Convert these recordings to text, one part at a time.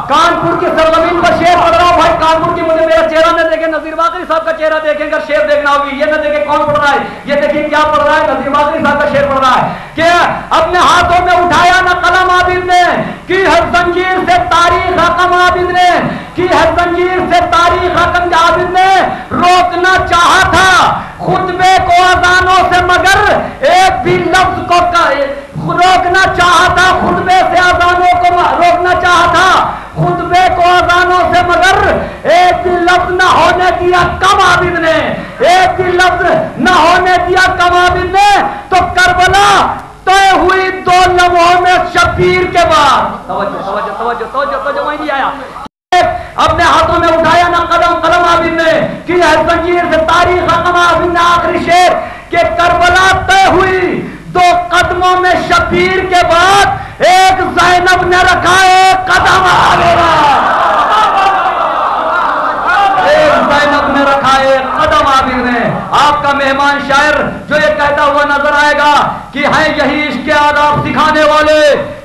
कानपुर की सरजमीन पर शेर पढ़ रहा हूं भाई। कानपुर की मुझे मेरा चेहरा न देखे, नजीर वाकरी साहब का चेहरा देखेंगे अगर शेर देखना होगी। ये न देखे कौन पढ़ रहा है, ये देखिए क्या पढ़ रहा है। नजीर वाकरी साहब का शेर पढ़ रहा है कि अपने हाथों में उठाया न कलम आबिद ने, की हर जंजीर से तारीख हकम आबिद ने, की हर जंजीर से तारीख हकम आबिद ने रोकना चाहा था खुतबे को अजानों से, मगर एक भी लफ्ज को रोकना चाहा था खुतबे से, अजानों को रोकना चाहा था खुतबे को अजानों से, मगर एक भी लफ्ज न होने दिया कम आबिद ने, एक भी लफ्ज न होने दिया कम आबिद ने। तो करबला तय हुई 2 लम्हों में शब्बीर के बाद। तवज्जो वही नहीं आया। अपने हाथों में उठाया ना कलम आबिद ने, कि है जंजीर से तारीख हकम आबिद ने आखिरी शेर के करबला तय हुई 2 कदमों में शब्बीर के बाद, एक ज़ैनब ने रखा एक कदम आलेगा, एक ज़ैनब ने रखा एक कदम आबिद ने। आपका मेहमान शायर जो ये कहता हुआ नजर आएगा कि है यही इश्क़ आदाब सिखाने वाले,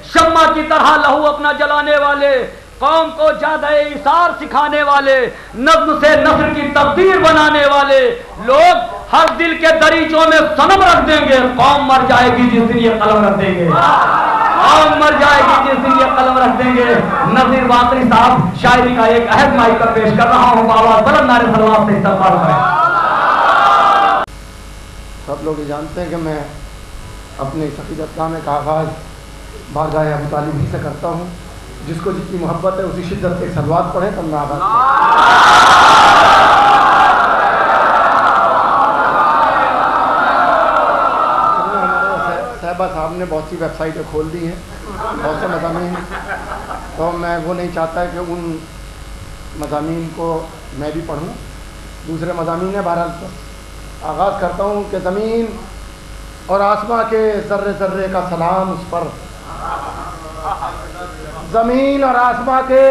शम्मा की तरह लहू अपना जलाने वाले, कौम को ज्यादा इसार सिखाने वाले, नज्म से नस्र की तकदीर बनाने वाले लोग हर दिल के दरीचों में सनम रख देंगे, कौम मर जाएगी जिस दिन ये कलम रख देंगे, कौम मर जाएगी जिस दिन ये कलम रख देंगे। नज़ीर वाकरी साहब शायरी का एक अहद माइक पर पेश कर रहा हूँ, आवाज बुलंद नारे सलवात से इस्तकबाल करें। सब लोग ये जानते हैं कि मैं अपने अक़ीदतनामे का आगाज़ बारगाह अबू तालिब ही से करता हूँ। जिसको जितनी मोहब्बत है उसी शिद्दत से सलवात पढ़े तब मैं आगाज़। साहबा साहब ने बहुत सी वेबसाइटें खोल दी हैं, बहुत से मज़ामीन, तो मैं वो नहीं चाहता कि उन मज़ामीन को मैं भी पढ़ूँ। दूसरे मज़ामीन है, बहरहाल आगाज़ करता हूँ कि ज़मीन और आसमां के ज़र्रे ज़र्रे का सलाम उस पर, ज़मीन और आसमां के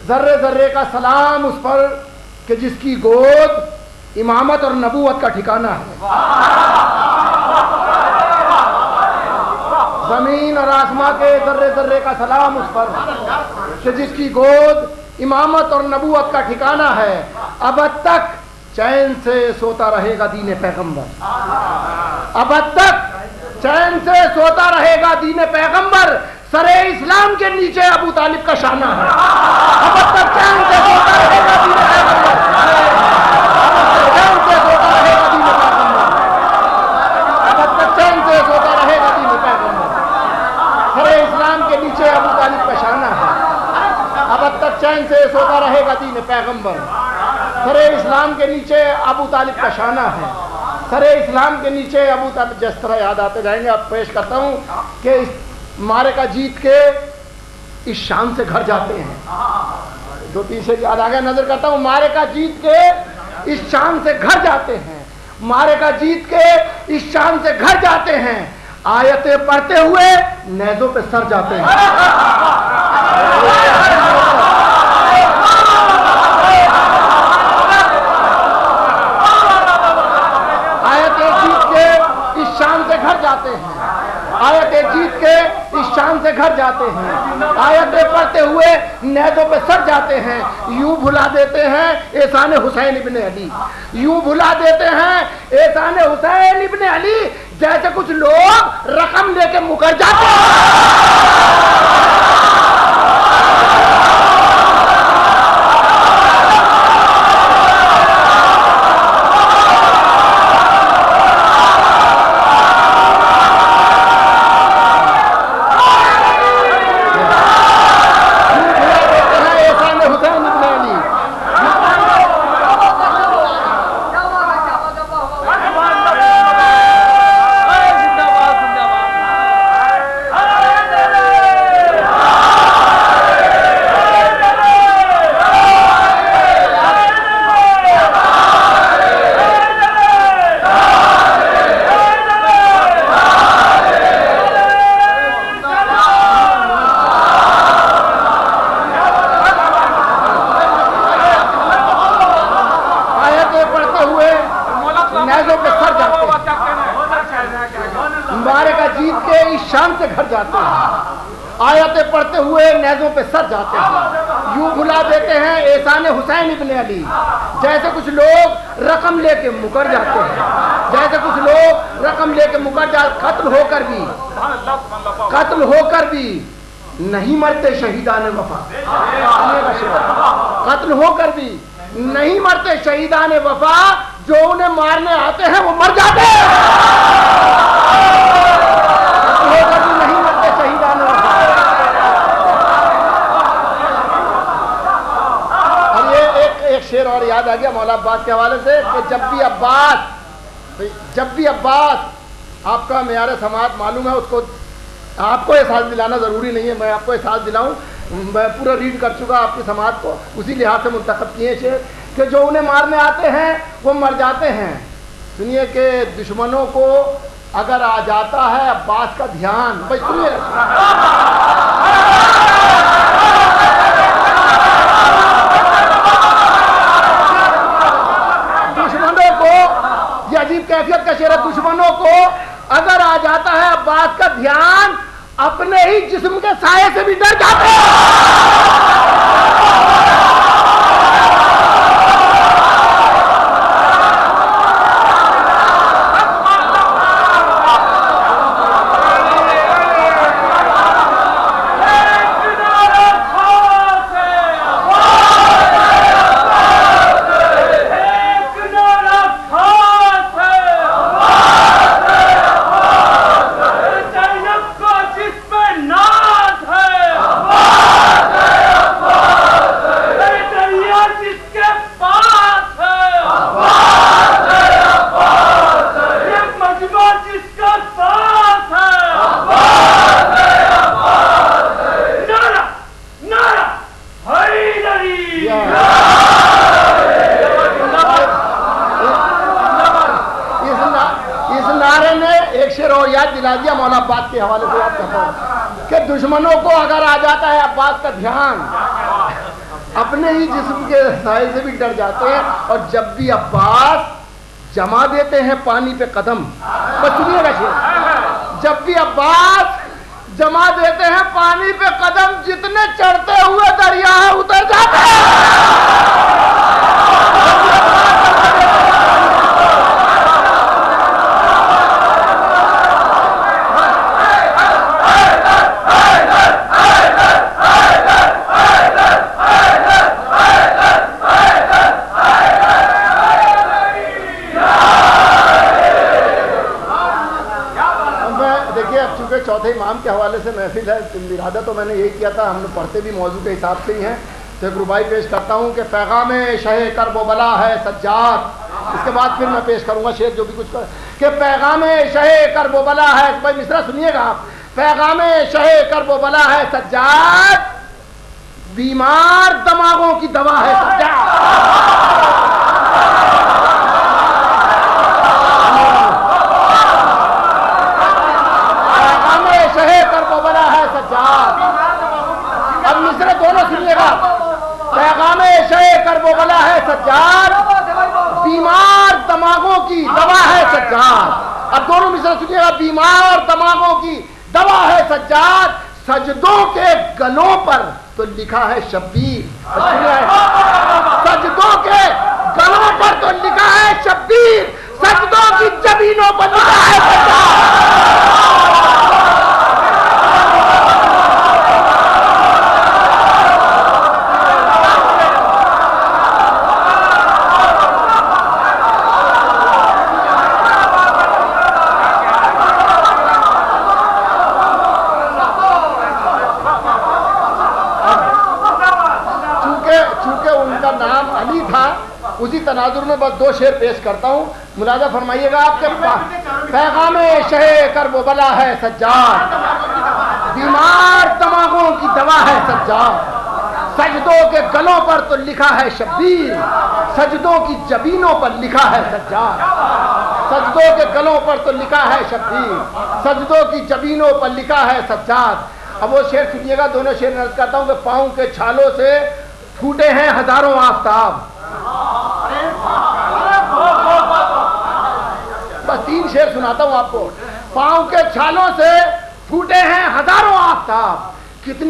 ज़र्रे ज़र्रे का सलाम उस पर कि जिसकी गोद इमामत और नबूवत का ठिकाना है। ज़मीन और आसमां के ज़र्रे ज़र्रे का सलाम उस पर कि जिसकी गोद इमामत और नबूवत का ठिकाना है। अब तक चैन से सोता रहेगा दीन पैगंबर, अब तक चैन से सोता रहेगा दीन पैगंबर, सरे इस्लाम के नीचे अबू तालिब का शाना है। अब तक चैन से सोता रहेगा दीन पैगंबर, चैन से सोता रहेगा दीन पैगंबर, अब तक चैन से सोता रहेगा दीन पैगंबर, सरे इस्लाम के नीचे अबू तालिब का शाना है। अब तक चैन से सोता रहेगा दीन पैगंबर, सरे इस्लाम के नीचे अबू तालिब का शाना है, सरे इस्लाम के नीचे अबू तालिब। जिस तरह याद आते जाएंगे, अब पेश करता हूँ कि इस मारेका जीत के इस शान से घर जाते हैं। 2-3 शेर याद आ गया, नजर करता हूँ। मारेका जीत के इस शान से घर जाते हैं, मारेका जीत के इस शान से घर जाते हैं, आयतें पढ़ते हुए नेज़ों पे सर जाते हैं। घर जाते हैं, आयतें जीत के इस शान से घर जाते हैं, आयतें पढ़ते हुए नेज़ों पे सर जाते हैं। यूं भुला देते हैं एहसान हुसैन इब्ने अली, यूं भुला देते हैं एहसान हुसैन इब्ने अली, जैसे कुछ लोग रकम लेके मुकर जाते हैं। मुबारका जीत के इस शान से घर जाते हैं, आयतें पढ़ते दौड़ते हुए नेज़ों पे सर जाते हैं, यूं भुला देते हैं एहसान हुसैन इब्ने अली। जैसे कुछ लोग रकम लेके मुकर जाते हैं, जैसे कुछ लोग रकम लेके मुकर जाते, कत्ल होकर भी नहीं मरते शहीदान वफा। कत्ल होकर भी नहीं मरते शहीदान वफा, जो उन्हें मारने आते हैं वो मर जाते हैं। कत्ल होकर भी नहीं मरते शहीदान वफा। और ये एक शेर और याद आ गया मौला अब्बास के हवाले से कि जब भी अब्बास आपका मेयार समात मालूम है, उसको आपको एहसास दिलाना ज़रूरी नहीं है, मैं आपको एहसास दिलाऊं। मैं पूरा रीड कर चुका आपकी समाज को, उसी लिहाज से मुंतखब किए शेर कि जो उन्हें मारने आते हैं वो मर जाते हैं। सुनिए कि दुश्मनों को अगर आ जाता है अब्बास का ध्यान, भाई सुनिए, दुश्मनों को, ये अजीब कैफियत का शेर है, दुश्मनों को अगर आ जाता है अब्बास का ध्यान, अपने ही जिस्म के साये से भी डर जाते हैं। दिया मौला अब्बास के हवाले से याद करता हूं कि दुश्मनों को अगर आ जाता है अब्बास का ध्यान, अपने ही जिस्म के साये से भी डर जाते हैं। और जब भी अब्बास जमा देते हैं पानी पे कदम, बस सुनिएगा शेर, जब भी अब्बास जमा देते हैं पानी पे कदम, जितने चढ़ते हुए दरिया है उतर जाते हैं। चौथे इमाम के हवाले से महफिल है, इरादा तो मैंने यही किया था, हम लोग पढ़ते भी मौजू के हिसाब से ही हैं, तो एक रुबाई पेश करता हूँ कि पैगाम शहे कर्ब बला है सज्जाद। इसके बाद फिर मैं पेश करूँगा शेर जो भी कुछ कर, कि पैगाम शहे कर्ब बला है, भाई मिसरा सुनिएगा आप, पैगाम शहे कर्ब बला है सज्जाद, बीमार दिमागों की दवा है सज्जाद। अब मिसरे दोनों सुनिएगा, पैगाम शहे कर्ब बला है सज्जाद, बीमार दिमागों की दवा है सज्जाद। अब दोनों मिसरे सुनिएगा, बीमार दिमागों की दवा है सज्जाद, सजदों के गलों पर तो लिखा है शब्बीर। सजदों के गलों पर तो लिखा है शब्बीर, सजदों की जमीनों पर लिखा है सज्जाद। उसी तनाजुर में बस दो शेर पेश करता हूँ, मुलाजा फरमाइएगा। आपके पैगाम शहे कर्ब बला है सज्जाद, बीमार दिमागों की दवा है सज्जाद, सजदों के गलों पर तो लिखा है शब्बीर, सजदों की जबीनों पर लिखा है सज्जाद। सजदों के गलों पर तो लिखा है शब्बीर, सजदों की जबीनों पर लिखा है सज्जाद। अब वो शेर सुनिएगा, दोनों शेर अर्ज करता हूँ कि पाँव के छालों से फूटे हैं हजारों आफताब। बस तीन शेर सुनाता हूं आपको। पांव के छालों से फूटे हैं हजारों आफताब, कितनी